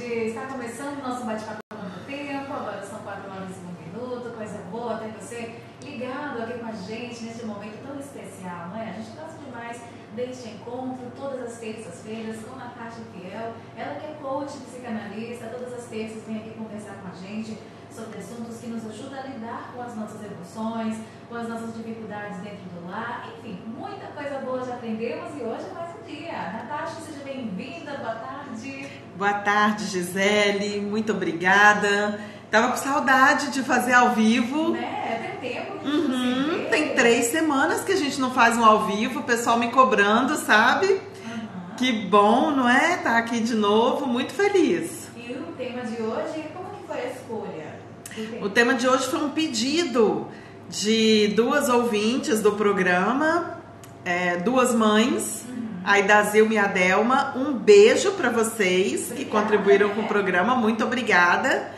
Está começando o nosso bate-papo no tempo. Agora são 4h01, coisa boa ter você ligado aqui com a gente neste momento tão especial, não é? A gente gosta demais deste encontro, todas as terças-feiras, com a Natasha Fiel. Ela que é coach, psicanalista, todas as terças vem aqui conversar com a gente sobre assuntos que nos ajudam a lidar com as nossas emoções, com as nossas dificuldades dentro do lar, enfim, muita coisa boa já aprendemos e hoje é mais um dia. Natasha, seja bem-vinda, boa tarde. Boa tarde, Gisele, muito obrigada. Tava com saudade de fazer ao vivo. Né? Tem tempo que a gente não se vê. Tem 3 semanas que a gente não faz um ao vivo, o pessoal me cobrando, sabe? Que bom, não é? Tá aqui de novo, muito feliz. E o tema de hoje, como que foi a escolha? O tema de hoje foi um pedido de 2 ouvintes do programa, 2 mães, a Idazilma e a Delma. Um beijo para vocês que contribuíram com o programa, muito obrigada.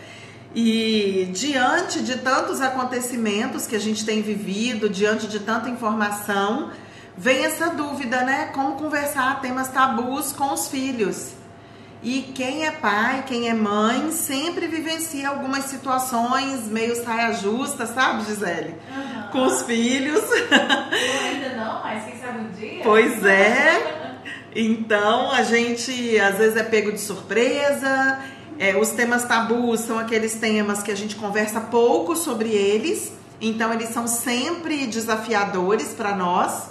E diante de tantos acontecimentos que a gente tem vivido, diante de tanta informação, vem essa dúvida, né? Como conversar temas tabus com os filhos. E quem é pai, quem é mãe, sempre vivencia algumas situações meio saia justa, sabe, Gisele? Com os filhos. Eu ainda não, mas quem sabe um dia. Pois é. Então, a gente às vezes é pego de surpresa. Os temas tabus são aqueles temas que a gente conversa pouco sobre eles. Então, eles são sempre desafiadores para nós.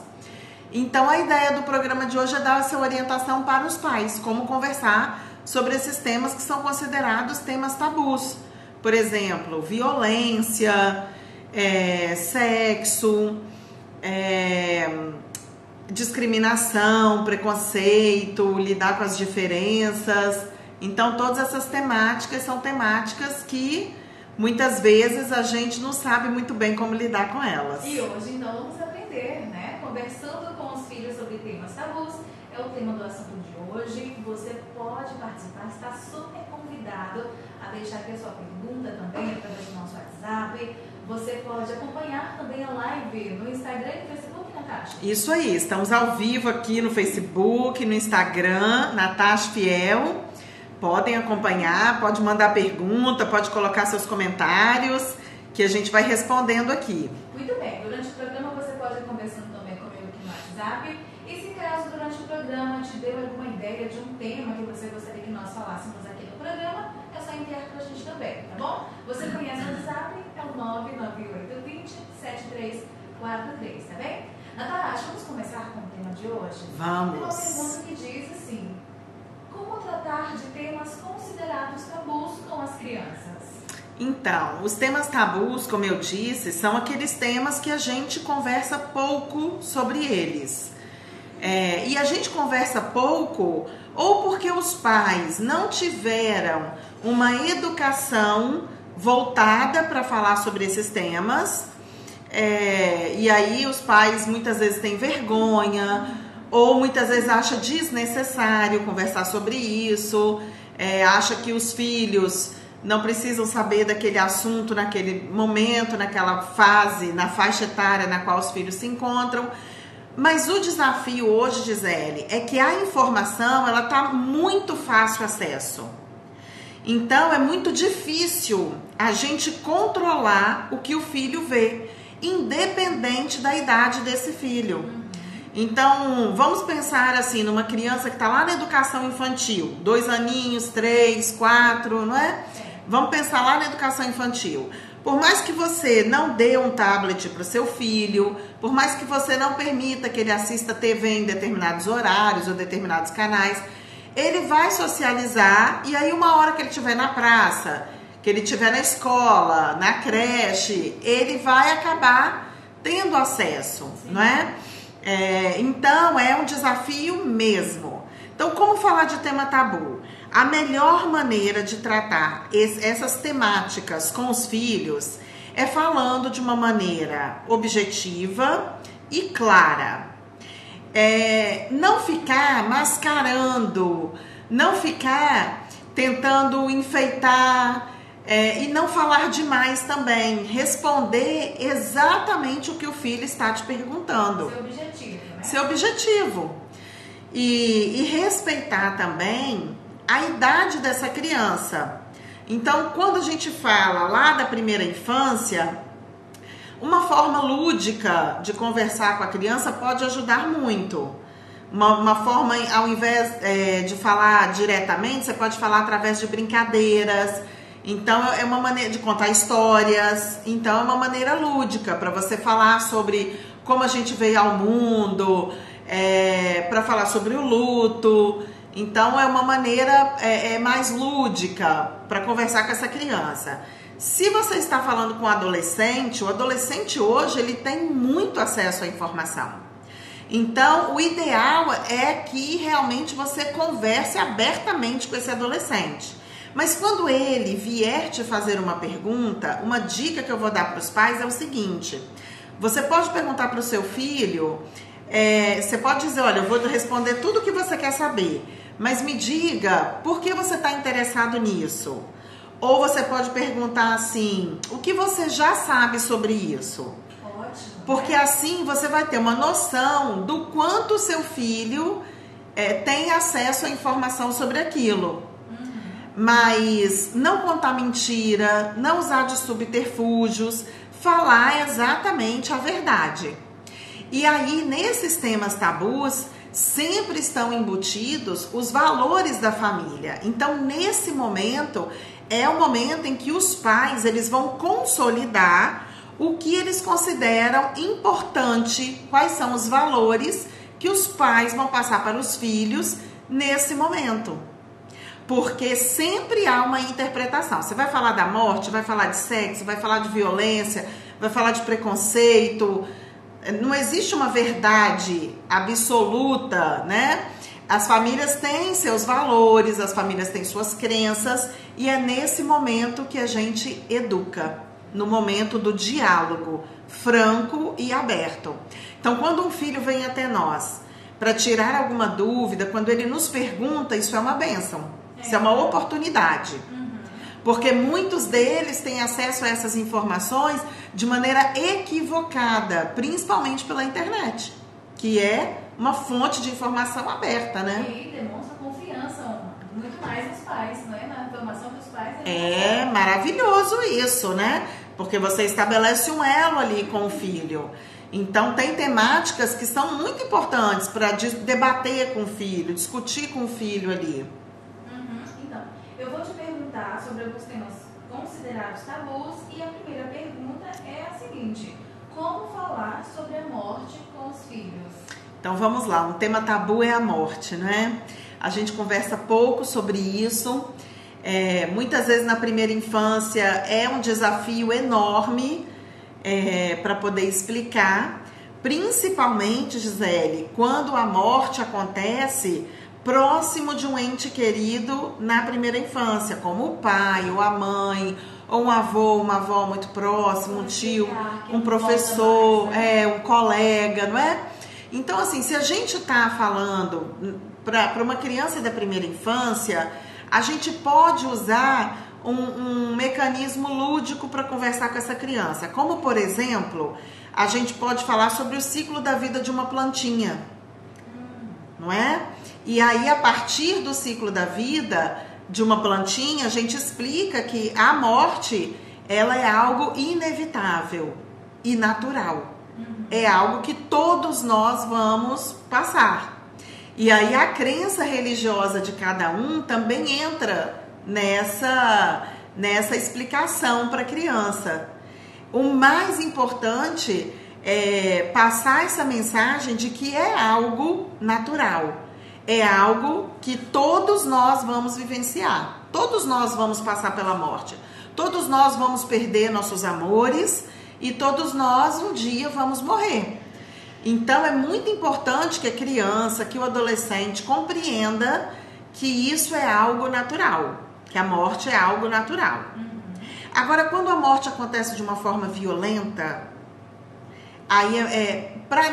Então, a ideia do programa de hoje é dar essa orientação para os pais, como conversar sobre esses temas que são considerados temas tabus. Por exemplo, violência, sexo, discriminação, preconceito, lidar com as diferenças. Então, todas essas temáticas são temáticas que muitas vezes a gente não sabe muito bem como lidar com elas. E hoje, então, vamos aprender, né? Conversando com os filhos sobre temas tabus, é o tema do assunto de hoje. Você pode participar, está super convidado a deixar aqui a sua pergunta também através do nosso WhatsApp. Você pode acompanhar também a live no Instagram e no Facebook, Natasha. Isso aí, estamos ao vivo aqui no Facebook, no Instagram, Natasha Fiel. Podem acompanhar, pode mandar pergunta, pode colocar seus comentários, que a gente vai respondendo aqui. Muito bem, durante o programa você pode ir conversando também comigo aqui no WhatsApp. E se caso durante o programa te deu alguma ideia de um tema que você gostaria que nós falássemos aqui no programa, é só enviar pra gente também, tá bom? Você conhece o WhatsApp, é o 998207343, tá bem? Natasha, vamos começar com o tema de hoje? Vamos. Tem uma pergunta que diz assim: como tratar de temas considerados tabus com as crianças? Então, os temas tabus, como eu disse, são aqueles temas que a gente conversa pouco sobre eles. E a gente conversa pouco ou porque os pais não tiveram uma educação voltada para falar sobre esses temas. E aí os pais muitas vezes têm vergonha ou muitas vezes acham desnecessário conversar sobre isso, acha que os filhos não precisam saber daquele assunto naquele momento, naquela fase, na faixa etária na qual os filhos se encontram. Mas o desafio hoje, Gisele, é que a informação ela está muito fácil acesso. Então é muito difícil a gente controlar o que o filho vê, independente da idade desse filho. Então, vamos pensar assim, numa criança que está lá na educação infantil, 2 aninhos, 3, 4, não é? Vamos pensar lá na educação infantil. Por mais que você não dê um tablet para o seu filho, por mais que você não permita que ele assista TV em determinados horários ou determinados canais, ele vai socializar e aí uma hora que ele estiver na praça, que ele estiver na escola, na creche, ele vai acabar tendo acesso, não é? Então, é um desafio mesmo. Então, como falar de tema tabu? A melhor maneira de tratar essas temáticas com os filhos é falando de uma maneira objetiva e clara. Não ficar mascarando, não ficar tentando enfeitar e não falar demais também. Responder exatamente o que o filho está te perguntando. Seu objetivo, né? Seu objetivo. E respeitar também a idade dessa criança. Então, quando a gente fala lá da primeira infância, uma forma lúdica de conversar com a criança pode ajudar muito. Uma forma, ao invés de falar diretamente, você pode falar através de brincadeiras. Então, é uma maneira de contar histórias. Então, é uma maneira lúdica para você falar sobre como a gente veio ao mundo, para falar sobre o luto. Então, é uma maneira mais lúdica para conversar com essa criança. Se você está falando com um adolescente, o adolescente hoje ele tem muito acesso à informação. Então, o ideal é que realmente você converse abertamente com esse adolescente. Mas quando ele vier te fazer uma pergunta, uma dica que eu vou dar para os pais é o seguinte: você pode perguntar para o seu filho, você pode dizer, olha, eu vou responder tudo o que você quer saber, mas me diga por que você está interessado nisso. Ou você pode perguntar assim, o que você já sabe sobre isso? Ótimo. Porque assim você vai ter uma noção do quanto o seu filho tem acesso à informação sobre aquilo. Mas não contar mentira, não usar de subterfúgios, falar exatamente a verdade. E aí, nesses temas tabus, sempre estão embutidos os valores da família. Então, nesse momento, é o momento em que os pais eles vão consolidar o que eles consideram importante, quais são os valores que os pais vão passar para os filhos nesse momento. Porque sempre há uma interpretação. Você vai falar da morte, vai falar de sexo, vai falar de violência, vai falar de preconceito. Não existe uma verdade absoluta, né? As famílias têm seus valores, as famílias têm suas crenças, e é nesse momento que a gente educa, no momento do diálogo franco e aberto. Então, quando um filho vem até nós para tirar alguma dúvida, quando ele nos pergunta, isso é uma bênção, isso é uma oportunidade. Porque muitos deles têm acesso a essas informações de maneira equivocada, principalmente pela internet, que é uma fonte de informação aberta, né? E demonstra confiança muito mais nos pais, não é? Na informação dos pais. É maravilhoso isso, né? Porque você estabelece um elo ali com o filho. Então, tem temáticas que são muito importantes para debater com o filho, discutir com o filho ali. Então, eu vou te perguntar sobre alguns temas considerados tabus, e a primeira pergunta é a seguinte: como falar sobre a morte com os filhos? Então vamos lá, um tema tabu é a morte, né? A gente conversa pouco sobre isso. Muitas vezes na primeira infância é um desafio enorme para poder explicar, principalmente, Gisele, quando a morte acontece próximo de um ente querido na primeira infância, como o pai ou a mãe, ou um avô, uma avó muito próximo, um tio, um professor, um colega, não é? Então, assim, se a gente está falando para uma criança da primeira infância, a gente pode usar um mecanismo lúdico para conversar com essa criança. Como, por exemplo, a gente pode falar sobre o ciclo da vida de uma plantinha, não é? E aí, a partir do ciclo da vida de uma plantinha, a gente explica que a morte, ela é algo inevitável e natural. É algo que todos nós vamos passar. E aí a crença religiosa de cada um também entra nessa explicação para a criança. O mais importante é passar essa mensagem de que é algo natural. É algo que todos nós vamos vivenciar. Todos nós vamos passar pela morte. Todos nós vamos perder nossos amores. E todos nós um dia vamos morrer. Então é muito importante que a criança, que o adolescente compreenda que isso é algo natural, que a morte é algo natural. Agora, quando a morte acontece de uma forma violenta, aí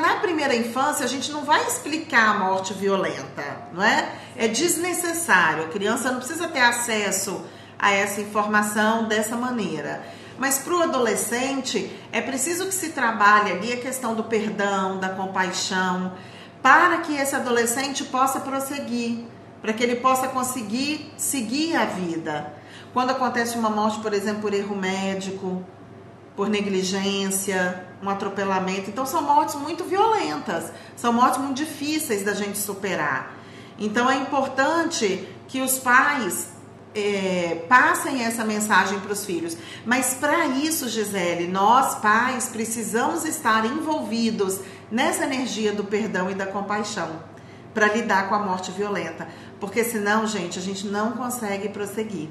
na primeira infância a gente não vai explicar a morte violenta, não é? É desnecessário, a criança não precisa ter acesso a essa informação dessa maneira. Mas para o adolescente, é preciso que se trabalhe ali a questão do perdão, da compaixão, para que esse adolescente possa prosseguir para que ele possa conseguir seguir a vida. Quando acontece uma morte, por exemplo, por erro médico, por negligência, um atropelamento, então são mortes muito violentas, são mortes muito difíceis da gente superar. Então é importante que os pais passem essa mensagem para os filhos. Mas para isso, Gisele, nós pais precisamos estar envolvidos nessa energia do perdão e da compaixão para lidar com a morte violenta, porque senão, gente, a gente não consegue prosseguir.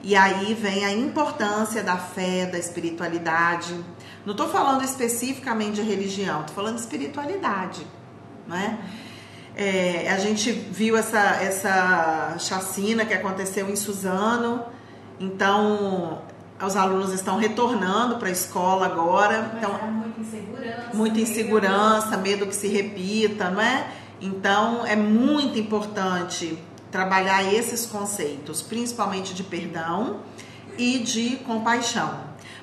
E aí vem a importância da fé, da espiritualidade. Não estou falando especificamente de religião, estou falando de espiritualidade, não é? A gente viu essa chacina que aconteceu em Suzano, então os alunos estão retornando para a escola agora. Mas então, há muita insegurança. Muita insegurança, medo que se repita, não é? Então é muito importante trabalhar esses conceitos, principalmente de perdão e de compaixão.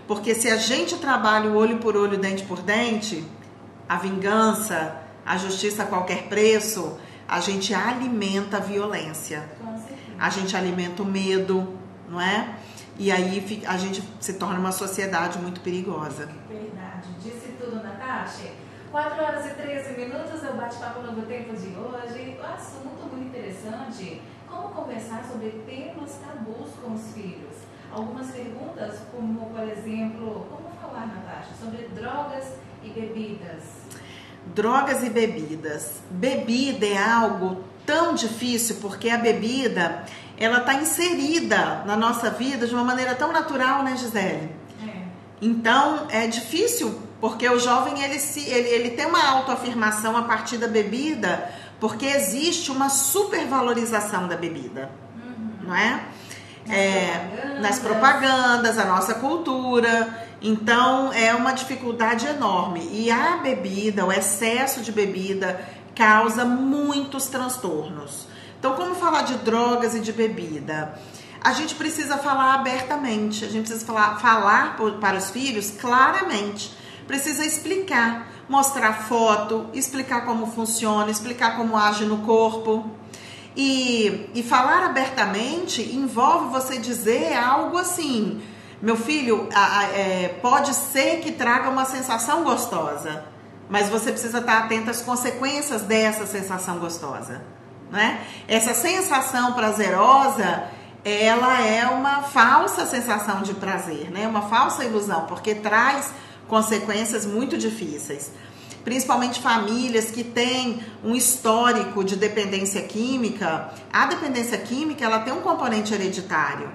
Porque se a gente trabalha o olho por olho, dente por dente, a vingança, a justiça a qualquer preço, a gente alimenta a violência. Com certeza. A gente alimenta o medo, não é? E aí a gente se torna uma sociedade muito perigosa. Verdade. Disse tudo, Natasha. 4 horas e 13 minutos, eu bate-papo no tempo de hoje. Um assunto muito interessante, como conversar sobre temas tabus com os filhos. Algumas perguntas, como por exemplo, como falar, Natasha, sobre drogas e bebidas. Drogas e bebidas. Bebida é algo tão difícil porque a bebida, ela está inserida na nossa vida de uma maneira tão natural, né, Gisele? Então, é difícil porque o jovem ele tem uma autoafirmação a partir da bebida, porque existe uma supervalorização da bebida, não é? Nas propagandas, a nossa cultura. Então, é uma dificuldade enorme. E a bebida, o excesso de bebida, causa muitos transtornos. Então, como falar de drogas e de bebida? A gente precisa falar abertamente, a gente precisa falar para os filhos claramente. Precisa explicar, mostrar foto, explicar como funciona, explicar como age no corpo. E falar abertamente envolve você dizer algo assim: meu filho, pode ser que traga uma sensação gostosa, mas você precisa estar atento às consequências dessa sensação gostosa, né? Essa sensação prazerosa, ela é uma falsa sensação de prazer, né? Uma falsa ilusão, porque traz consequências muito difíceis. Principalmente famílias que têm um histórico de dependência química. A dependência química, ela tem um componente hereditário.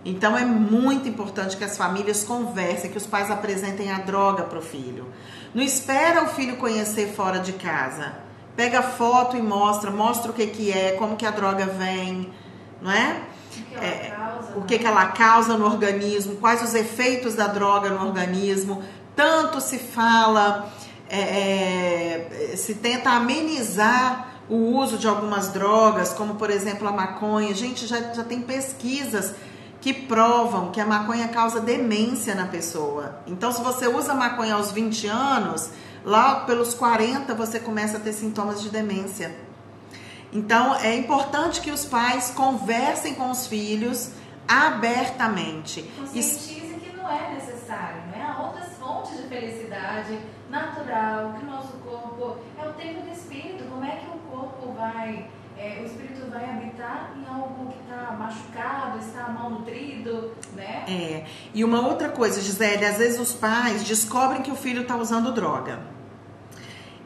Então é muito importante que as famílias conversem, que os pais apresentem a droga para o filho. Não espera o filho conhecer fora de casa. Pega foto e mostra o que é, como que a droga vem, não é? O que ela causa no organismo, quais os efeitos da droga no organismo. Tanto se fala, se tenta amenizar o uso de algumas drogas, como por exemplo a maconha. Gente, já tem pesquisas que provam que a maconha causa demência na pessoa. Então, se você usa maconha aos 20 anos, lá pelos 40 você começa a ter sintomas de demência. Então, é importante que os pais conversem com os filhos abertamente. Conscientize que não é necessário, né? Há outras fontes de felicidade natural, que o nosso corpo é o templo do espírito. Como é que o corpo vai, o espírito vai habitar em algo que está machucado, está mal nutrido, né? E uma outra coisa, Gisele, às vezes os pais descobrem que o filho está usando droga.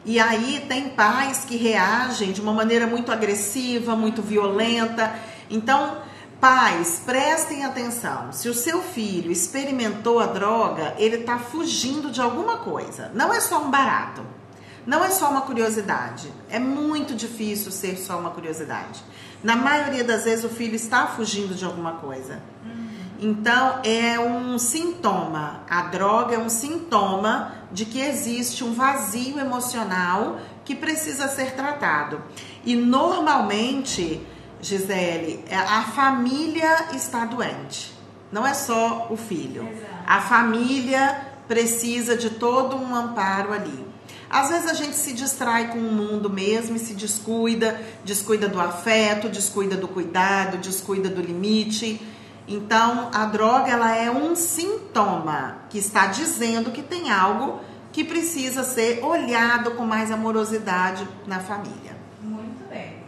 E aí tem pais que reagem de uma maneira muito agressiva, muito violenta. Então, pais, prestem atenção. Se o seu filho experimentou a droga, ele está fugindo de alguma coisa. Não é só um barato. Não é só uma curiosidade. É muito difícil ser só uma curiosidade. Na maioria das vezes o filho está fugindo de alguma coisa. Então, é um sintoma. A droga é um sintoma de que existe um vazio emocional que precisa ser tratado. E normalmente, Gisele, a família está doente. Não é só o filho. Exato. A família precisa de todo um amparo ali. Às vezes a gente se distrai com o mundo mesmo e se descuida do afeto, descuida do cuidado, descuida do limite. Então, a droga, ela é um sintoma que está dizendo que tem algo que precisa ser olhado com mais amorosidade na família. Muito bem.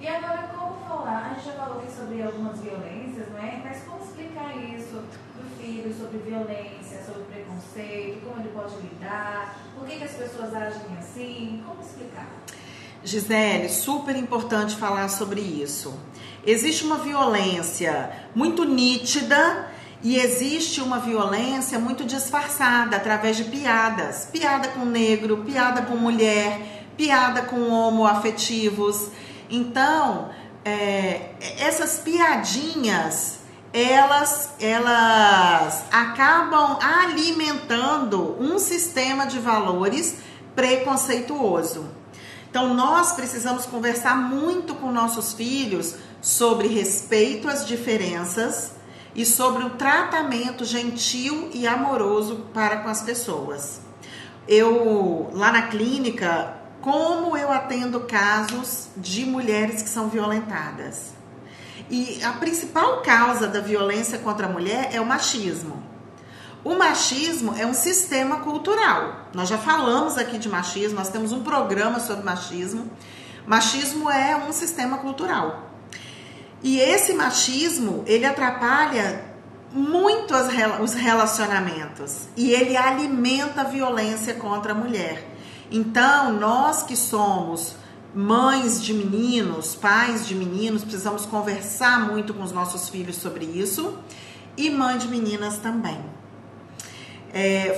E agora, como falar? A gente já falou aqui sobre algumas violências, não é? Mas como explicar isso do filho, sobre violência, sobre preconceito, como ele pode lidar, por que as pessoas agem assim? Como explicar? Gisele, super importante falar sobre isso. Existe uma violência muito nítida e existe uma violência muito disfarçada através de piadas. Piada com negro, piada com mulher, piada com homoafetivos. Então, essas piadinhas, elas acabam alimentando um sistema de valores preconceituoso. Então, nós precisamos conversar muito com nossos filhos sobre respeito às diferenças e sobre o tratamento gentil e amoroso para com as pessoas. Lá na clínica, como eu atendo casos de mulheres que são violentadas? E a principal causa da violência contra a mulher é o machismo. O machismo é um sistema cultural. Nós já falamos aqui de machismo, nós temos um programa sobre machismo. Machismo é um sistema cultural. E esse machismo, ele atrapalha muito os relacionamentos. E ele alimenta a violência contra a mulher. Então, nós que somos mães de meninos, pais de meninos, precisamos conversar muito com os nossos filhos sobre isso. E mãe de meninas também.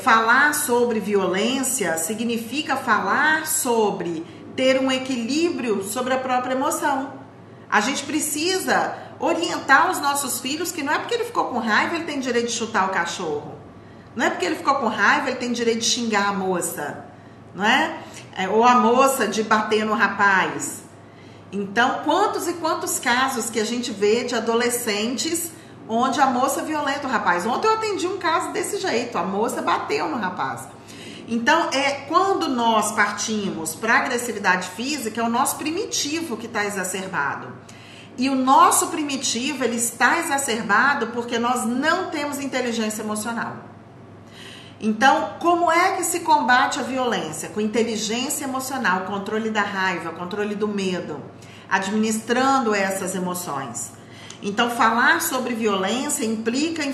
Falar sobre violência significa falar sobre ter um equilíbrio sobre a própria emoção. A gente precisa orientar os nossos filhos que não é porque ele ficou com raiva ele tem direito de chutar o cachorro. Não é porque ele ficou com raiva ele tem direito de xingar a moça, não é? Ou a moça de bater no rapaz. Então, quantos e quantos casos que a gente vê de adolescentes onde a moça violenta o rapaz. Ontem eu atendi um caso desse jeito, a moça bateu no rapaz. Então, quando nós partimos para a agressividade física, é o nosso primitivo que está exacerbado. E o nosso primitivo, ele está exacerbado porque nós não temos inteligência emocional. Então, como é que se combate a violência? Com inteligência emocional, controle da raiva, controle do medo, administrando essas emoções. Então, falar sobre violência implica em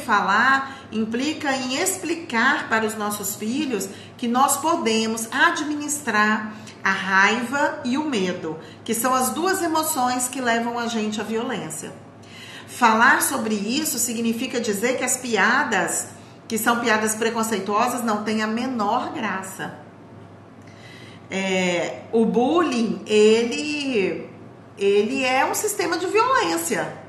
explicar para os nossos filhos que nós podemos administrar a raiva e o medo, que são as duas emoções que levam a gente à violência. Falar sobre isso significa dizer que as piadas, que são piadas preconceituosas, não têm a menor graça. O bullying, ele é um sistema de violência.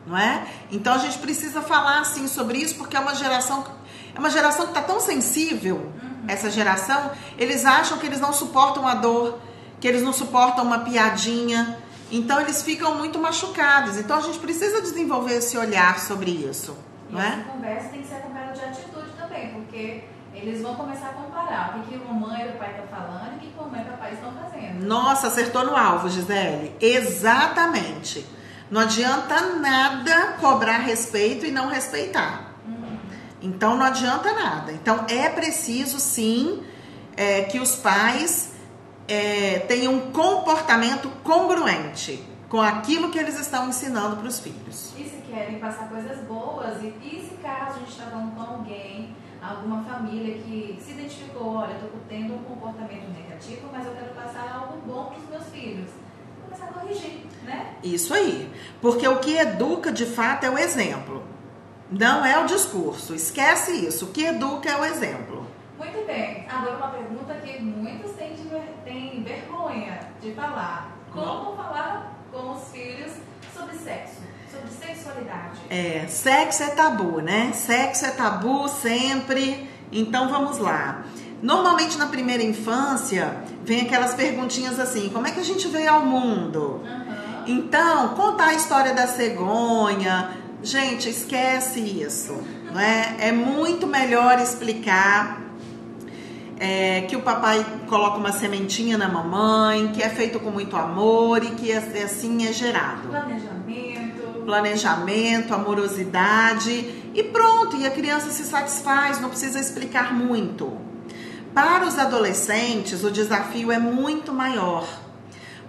Não é? Então a gente precisa falar assim sobre isso porque é uma geração que está tão sensível. Essa geração, eles acham que eles não suportam a dor, que eles não suportam uma piadinha, então eles ficam muito machucados. Então a gente precisa desenvolver esse olhar sobre isso, não é? Essa conversa tem que ser acompanhada de atitude também, porque eles vão começar a comparar o que a mamãe e o pai estão falando e o que a mamãe e o papai estão fazendo. Nossa, acertou no alvo, Gisele. Exatamente. Não adianta nada cobrar respeito e não respeitar. Então, não adianta nada. Então, é preciso, sim, que os pais tenham um comportamento congruente com aquilo que eles estão ensinando para os filhos. E se querem passar coisas boas, e se caso a gente está falando com alguém, alguma família que se identificou, olha, eu estou tendo um comportamento negativo, mas eu quero passar algo bom para os meus filhos. Começar a corrigir, né? Isso aí. Porque o que educa, de fato, é o exemplo. Não é o discurso. Esquece isso. O que educa é o exemplo. Muito bem. Agora uma pergunta que muitos têm vergonha de falar. Como falar com os filhos sobre sexo? Sobre sexualidade? Sexo é tabu, né? Sexo é tabu sempre. Então, vamos lá. Normalmente, na primeira infância, vem aquelas perguntinhas assim, como é que a gente veio ao mundo? Então, contar a história da cegonha, gente, esquece isso, não é? É muito melhor explicar que o papai coloca uma sementinha na mamãe, que é feito com muito amor e que assim é gerado. Planejamento, amorosidade e pronto, e a criança se satisfaz, não precisa explicar muito. Para os adolescentes, o desafio é muito maior.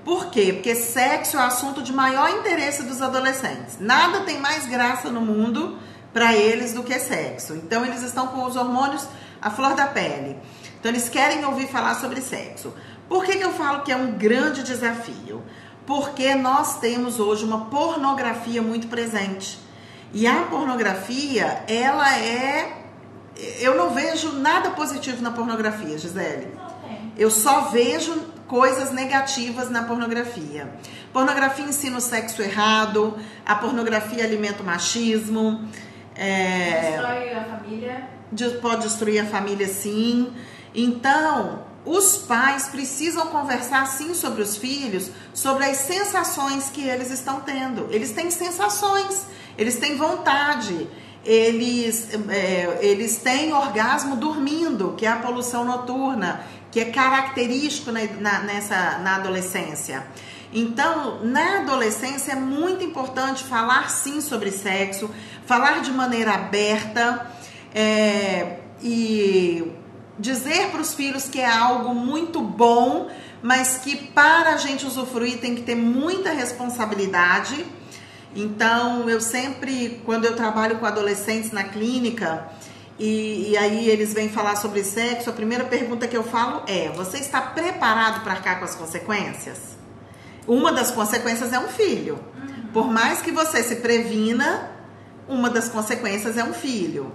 Por quê? Porque sexo é o assunto de maior interesse dos adolescentes. Nada tem mais graça no mundo para eles do que sexo. Então, eles estão com os hormônios à flor da pele. Então, eles querem ouvir falar sobre sexo. Por que eu falo que é um grande desafio? Porque nós temos hoje uma pornografia muito presente. E a pornografia, ela é... Eu não vejo nada positivo na pornografia, Gisele. Eu só vejo coisas negativas na pornografia. Pornografia ensina o sexo errado, a pornografia alimenta o machismo. Destrói a família. Pode destruir a família, sim. Então, os pais precisam conversar, sim, sobre os filhos, sobre as sensações que eles estão tendo. Eles têm sensações, eles têm vontade. Eles têm orgasmo dormindo, que é a poluição noturna, que é característico na adolescência. Então, na adolescência é muito importante falar sim sobre sexo, falar de maneira aberta e dizer para os filhos que é algo muito bom, mas que para a gente usufruir tem que ter muita responsabilidade. Então, eu sempre, quando eu trabalho com adolescentes na clínica, e aí eles vêm falar sobre sexo, a primeira pergunta que eu falo é: você está preparado para arcar com as consequências? Uma das consequências é um filho. Por mais que você se previna, uma das consequências é um filho.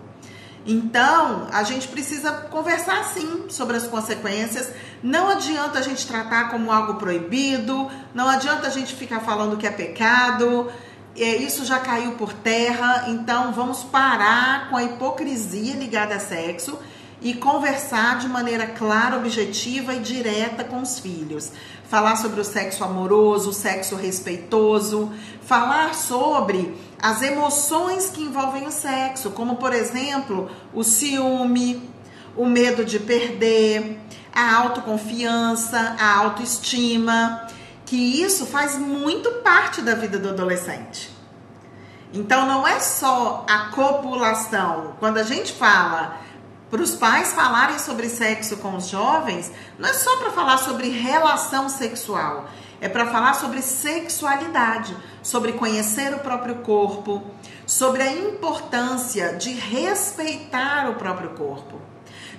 Então, a gente precisa conversar sim sobre as consequências. Não adianta a gente tratar como algo proibido, não adianta a gente ficar falando que é pecado. Isso já caiu por terra, então vamos parar com a hipocrisia ligada a sexo e conversar de maneira clara, objetiva e direta com os filhos. Falar sobre o sexo amoroso, o sexo respeitoso, falar sobre as emoções que envolvem o sexo, como, por exemplo, o ciúme, o medo de perder, a autoconfiança, a autoestima, que isso faz muito parte da vida do adolescente. Então, não é só a copulação. Quando a gente fala para os pais falarem sobre sexo com os jovens, não é só para falar sobre relação sexual, é para falar sobre sexualidade, sobre conhecer o próprio corpo, sobre a importância de respeitar o próprio corpo,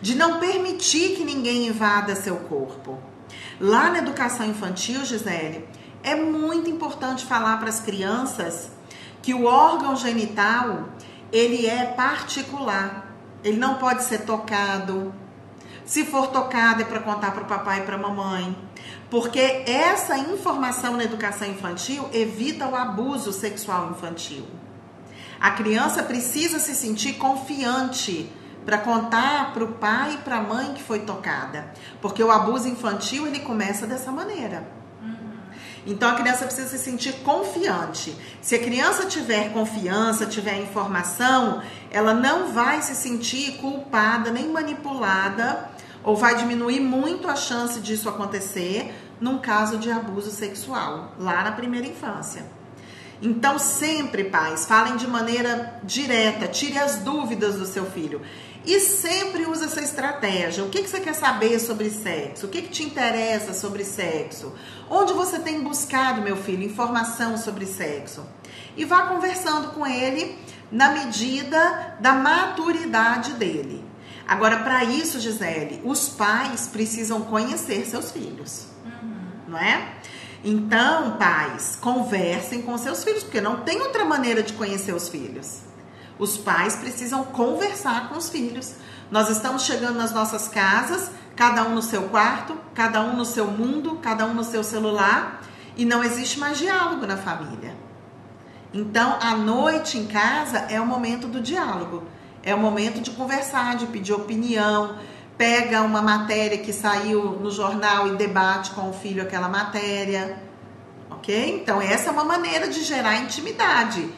de não permitir que ninguém invada seu corpo. Lá na educação infantil, Gisele, é muito importante falar para as crianças que o órgão genital, ele é particular. Ele não pode ser tocado. Se for tocado, é para contar para o papai e para a mamãe. Porque essa informação na educação infantil evita o abuso sexual infantil. A criança precisa se sentir confiante para contar para o pai e para a mãe que foi tocada. Porque o abuso infantil, ele começa dessa maneira. Então, a criança precisa se sentir confiante. Se a criança tiver confiança, tiver informação, ela não vai se sentir culpada nem manipulada, ou vai diminuir muito a chance disso acontecer num caso de abuso sexual, lá na primeira infância. Então, sempre, pais, falem de maneira direta, tire as dúvidas do seu filho. E sempre use essa estratégia. O que você quer saber sobre sexo? O que te interessa sobre sexo? Onde você tem buscado, meu filho, informação sobre sexo? E vá conversando com ele na medida da maturidade dele. Agora, para isso, Gisele, os pais precisam conhecer seus filhos, não é? Então, pais, conversem com seus filhos, porque não tem outra maneira de conhecer os filhos. Os pais precisam conversar com os filhos. Nós estamos chegando nas nossas casas, cada um no seu quarto, cada um no seu mundo, cada um no seu celular, e não existe mais diálogo na família. Então, a noite em casa é o momento do diálogo, é o momento de conversar, de pedir opinião, pega uma matéria que saiu no jornal e debate com o filho aquela matéria, ok? Então, essa é uma maneira de gerar intimidade,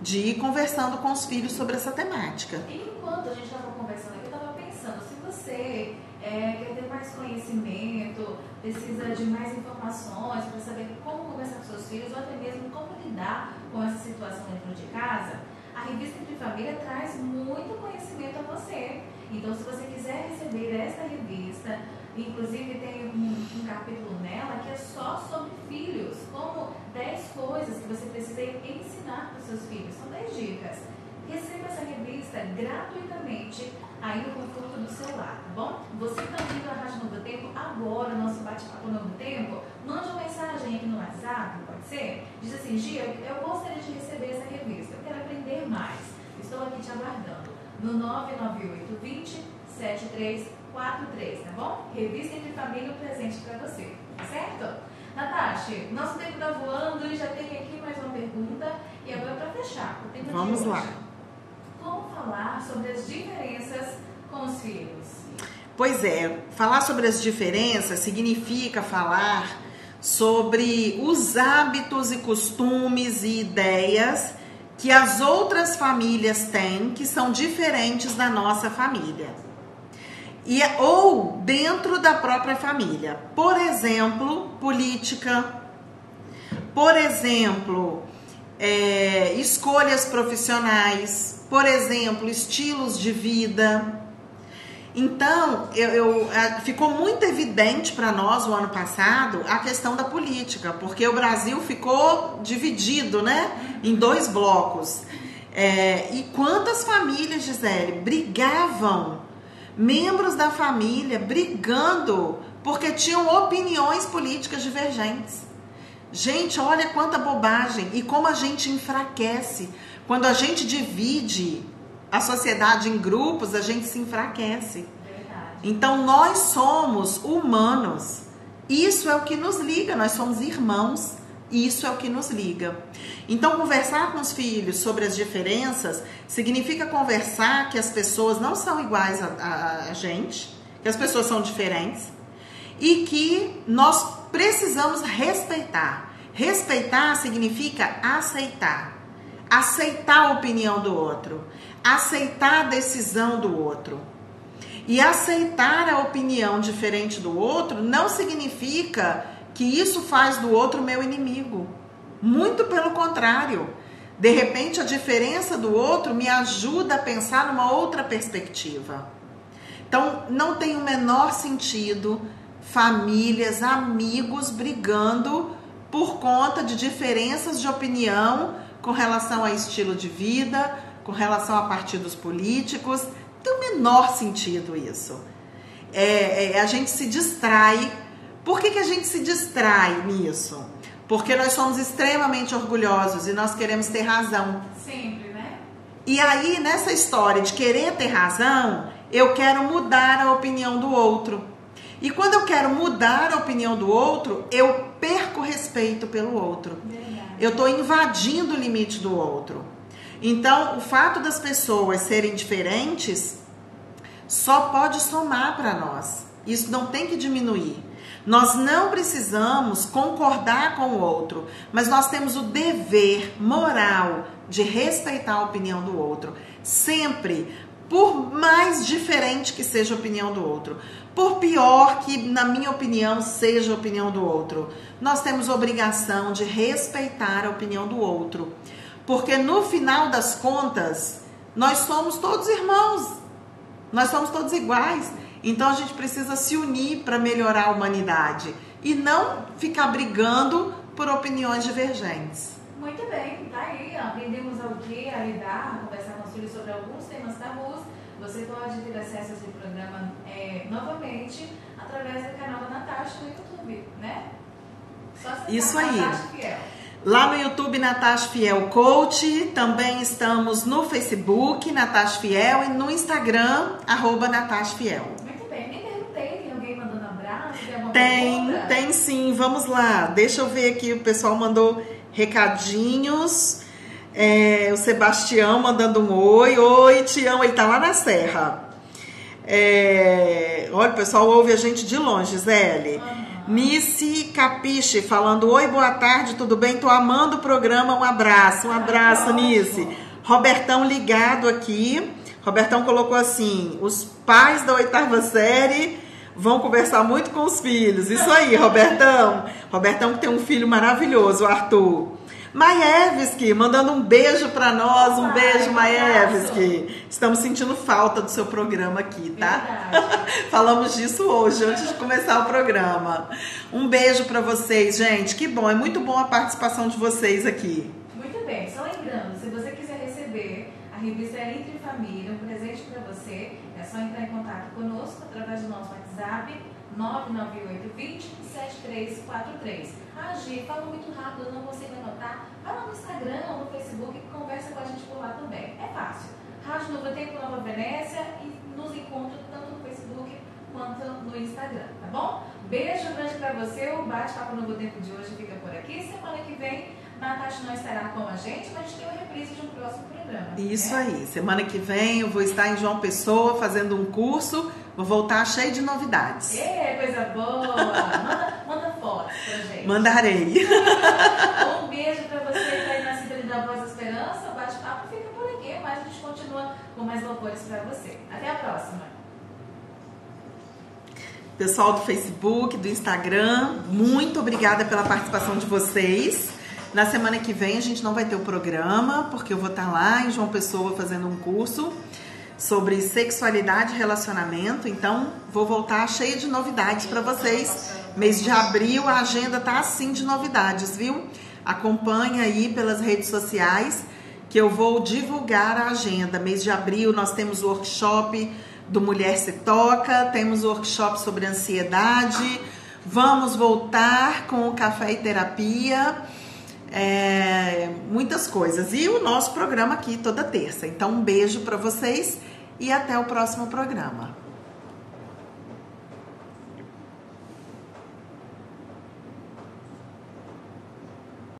de ir conversando com os filhos sobre essa temática. E enquanto a gente estava conversando aqui, eu estava pensando, se você quer ter mais conhecimento, precisa de mais informações para saber como conversar com seus filhos ou até mesmo como lidar com essa situação dentro de casa, a revista Entre Família traz muito conhecimento a você. Então, se você quiser receber esta revista, inclusive tem um capítulo nela que é só sobre filhos, como 10 coisas que você precisa ensinar para os seus filhos. São 10 dicas. Receba essa revista gratuitamente aí no conforto do seu lar, tá bom? Você que está ouvindo a Rádio Novo Tempo agora, nosso bate-papo Novo Tempo, mande uma mensagem aqui no WhatsApp, pode ser? Diz assim: Gia, eu gostaria de receber essa revista, eu quero aprender mais. Estou aqui te aguardando no 998-20-7343, tá bom? Revista Entre Família, um presente para você, tá certo? Natasha, nosso tempo está voando e já tem aqui mais uma pergunta. E agora, para fechar o tema Vamos de hoje, lá. Como falar sobre as diferenças com os filhos? Pois é, falar sobre as diferenças significa falar sobre os hábitos e costumes e ideias que as outras famílias têm, que são diferentes da nossa família. Ou dentro da própria família. Por exemplo, política. Por exemplo, escolhas profissionais. Por exemplo, estilos de vida. Então, ficou muito evidente para nós o ano passado a questão da política, porque o Brasil ficou dividido, né, em 2 blocos. E quantas famílias, Gisele, brigavam, membros da família brigando porque tinham opiniões políticas divergentes. Gente, olha quanta bobagem e como a gente enfraquece. Quando a gente divide a sociedade em grupos, a gente se enfraquece. Verdade. Então, nós somos humanos. Isso é o que nos liga. Nós somos irmãos. Isso é o que nos liga. Então, conversar com os filhos sobre as diferenças significa conversar que as pessoas não são iguais a gente, que as pessoas são diferentes e que nós precisamos respeitar. Respeitar significa aceitar. Aceitar a opinião do outro. Aceitar a decisão do outro. E aceitar a opinião diferente do outro não significa que isso faz do outro meu inimigo. Muito pelo contrário. De repente, a diferença do outro me ajuda a pensar numa outra perspectiva. Então, não tem o menor sentido famílias, amigos brigando por conta de diferenças de opinião com relação a estilo de vida, com relação a partidos políticos. Não tem o menor sentido isso. A gente se distrai. Por que a gente se distrai nisso? Porque nós somos extremamente orgulhosos e nós queremos ter razão. Sempre, né? E aí, nessa história de querer ter razão, eu quero mudar a opinião do outro. E quando eu quero mudar a opinião do outro, eu perco respeito pelo outro. Verdade. Eu estou invadindo o limite do outro. Então, o fato das pessoas serem diferentes só pode somar para nós. Isso não tem que diminuir. Nós não precisamos concordar com o outro, mas nós temos o dever moral de respeitar a opinião do outro. Sempre, por mais diferente que seja a opinião do outro, por pior que, na minha opinião, seja a opinião do outro, nós temos obrigação de respeitar a opinião do outro. Porque no final das contas, nós somos todos irmãos, nós somos todos iguais. Então a gente precisa se unir para melhorar a humanidade e não ficar brigando por opiniões divergentes. Muito bem, tá aí, aprendemos ao que a lidar, a conversar com os filhos sobre alguns temas tabus. Você pode ter acesso a esse programa novamente através do canal da Natasha no YouTube, né? Só Isso aí. Natasha Fiel. Lá no YouTube, Natasha Fiel Coach. Também estamos no Facebook, Natasha Fiel, e no Instagram, @Natasha Fiel. Muito bem, nem perguntei, tem alguém mandando abraço? Tem alguma pergunta? Tem sim, vamos lá. Deixa eu ver aqui, o pessoal mandou recadinhos. O Sebastião mandando um oi. Oi, te amo. Ele tá lá na Serra. Olha, o pessoal ouve a gente de longe, Gisele. Nice Capiche falando: oi, boa tarde, tudo bem? Tô amando o programa, um abraço. Um abraço, Nice. Robertão ligado aqui. Robertão colocou assim: os pais da 8ª série Vão conversar muito com os filhos. Isso aí, Robertão. Robertão que tem um filho maravilhoso, o Arthur. Maevski, mandando um beijo pra nós. Um beijo, Maevski. Estamos sentindo falta do seu programa aqui, tá? Falamos disso hoje, antes de começar o programa. Um beijo pra vocês, gente. Que bom, é muito bom a participação de vocês aqui. Muito bem, só lembrando, se você quiser receber a revista Entre Família, um presente pra você, é só entrar em contato conosco através do nosso WhatsApp 998207343. Ah, Gi, fala muito rápido, eu não consigo anotar. Vai lá no Instagram ou no Facebook e conversa com a gente por lá também. É fácil. Rádio Novo Tempo Nova Venécia e nos encontra tanto no Facebook quanto no Instagram, tá bom? Beijo grande pra você. O Bate-Papo Novo Tempo de hoje fica por aqui. Semana que vem, Natasha não estará com a gente, mas a gente tem uma reprise de um próximo programa. Isso aí. Semana que vem eu vou estar em João Pessoa fazendo um curso. Vou voltar cheio de novidades. Coisa boa! Manda fotos pra gente. Mandarei. Um beijo pra você que tá aí na Sintonia da Voz da Esperança. O Bate-Papo fica por aqui, mas a gente continua com mais louvores pra você. Até a próxima. Pessoal do Facebook, do Instagram, muito obrigada pela participação de vocês. Na semana que vem a gente não vai ter o programa, porque eu vou estar lá em João Pessoa fazendo um curso sobre sexualidade e relacionamento, então vou voltar cheia de novidades para vocês. Mês de abril a agenda tá assim de novidades, viu? Acompanha aí pelas redes sociais que eu vou divulgar a agenda. Mês de abril nós temos o workshop do Mulher Se Toca, temos o workshop sobre ansiedade, vamos voltar com o Café e Terapia, muitas coisas. E o nosso programa aqui toda terça. Então um beijo para vocês e até o próximo programa.